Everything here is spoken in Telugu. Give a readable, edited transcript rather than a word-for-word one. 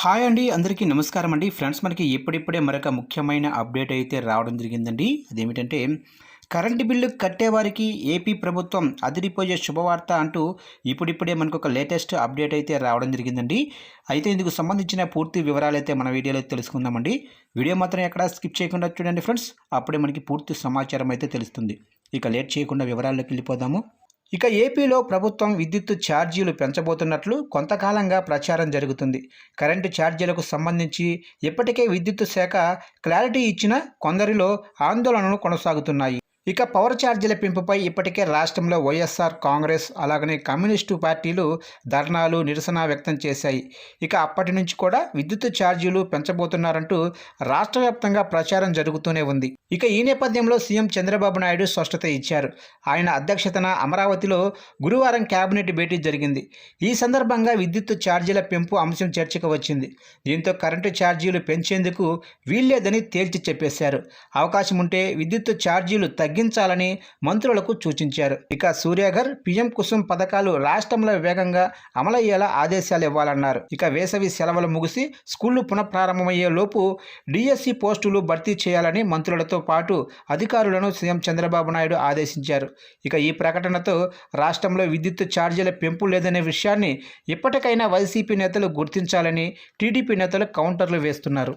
హాయ్ అండి, అందరికీ నమస్కారం అండి. ఫ్రెండ్స్, మనకి ఇప్పుడిప్పుడే మరొక ముఖ్యమైన అప్డేట్ అయితే రావడం జరిగిందండి. అదేమిటంటే కరెంటు బిల్లు కట్టేవారికి ఏపీ ప్రభుత్వం అదిరిపోయే శుభవార్త అంటూ ఇప్పుడిప్పుడే మనకు ఒక లేటెస్ట్ అప్డేట్ అయితే రావడం జరిగిందండి. అయితే ఇందుకు సంబంధించిన పూర్తి వివరాలు అయితే మన వీడియోలో తెలుసుకుందామండి. వీడియో మాత్రం ఎక్కడా స్కిప్ చేయకుండా చూడండి ఫ్రెండ్స్, అప్పుడే మనకి పూర్తి సమాచారం అయితే తెలుస్తుంది. ఇక లేట్ చేయకుండా వివరాల్లోకి వెళ్ళిపోదాము. ఇక ఏపీలో ప్రభుత్వం విద్యుత్ ఛార్జీలు పెంచబోతున్నట్లు కొంతకాలంగా ప్రచారం జరుగుతుంది. కరెంటు ఛార్జీలకు సంబంధించి ఇప్పటికే విద్యుత్ శాఖ క్లారిటీ ఇచ్చినా కొందరిలో ఆందోళనలు కొనసాగుతున్నాయి. ఇక పవర్ ఛార్జీల పెంపుపై ఇప్పటికే రాష్ట్రంలో వైఎస్ఆర్ కాంగ్రెస్ అలాగనే కమ్యూనిస్టు పార్టీలు ధర్నాలు నిరసన వ్యక్తం చేశాయి. ఇక అప్పటి నుంచి కూడా విద్యుత్ ఛార్జీలు పెంచబోతున్నారంటూ రాష్ట్ర వ్యాప్తంగా ప్రచారం జరుగుతూనే ఉంది. ఇక ఈ నేపథ్యంలో సీఎం చంద్రబాబు నాయుడు స్పష్టత ఇచ్చారు. ఆయన అధ్యక్షతన అమరావతిలో గురువారం కేబినెట్ భేటీ జరిగింది. ఈ సందర్భంగా విద్యుత్ ఛార్జీల పెంపు అంశం చర్చకు వచ్చింది. దీంతో కరెంటు ఛార్జీలు పెంచేందుకు వీల్లేదని తేల్చి చెప్పేశారు. అవకాశం ఉంటే విద్యుత్ ఛార్జీలు తగ్గించాలని మంత్రులకు సూచించారు. ఇక సూర్యాఘర్, పీఎం కుసుమ్ పథకాలు రాష్ట్రంలో వేగంగా అమలయ్యేలా ఆదేశాలు ఇవ్వాలన్నారు. ఇక వేసవి సెలవులు ముగిసి స్కూళ్లు పునఃప్రారంభమయ్యే లోపు డిఎస్సి పోస్టులు భర్తీ చేయాలని మంత్రులతో పాటు అధికారులను సీఎం చంద్రబాబు నాయుడు ఆదేశించారు. ఇక ఈ ప్రకటనతో రాష్ట్రంలో విద్యుత్ ఛార్జీల పెంపు లేదనే విషయాన్ని ఇప్పటికైనా వైసీపీ నేతలు గుర్తించాలని టీడీపీ నేతలు కౌంటర్లు వేస్తున్నారు.